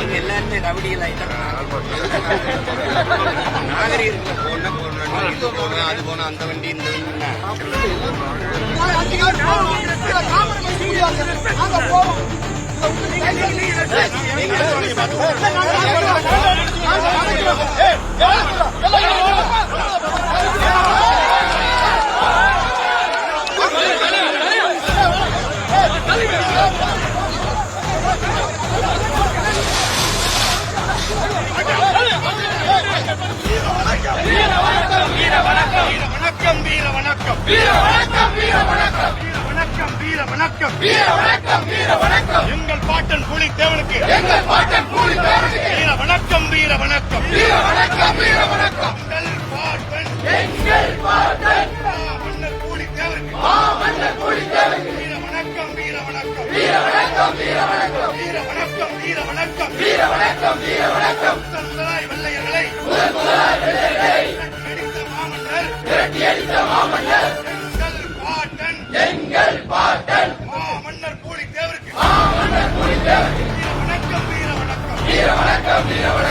நீங்க எல்லாருமே ரவுடிகள் ஆயிட்டாங்க. நாகரீகத்துல போனா அது போனா அந்த வண்டி இந்த எங்கள் பாட்டன் பூலித்தேவனுக்கு வீர வணக்கம் வீர வணக்கம் மன்னர் பூலித்தேவனுக்கு வீர வணக்கம் வீர வணக்கம் வீர வணக்கம் வீர வணக்கம் வீர வணக்கம் வீர வணக்கம் வீர வணக்கம்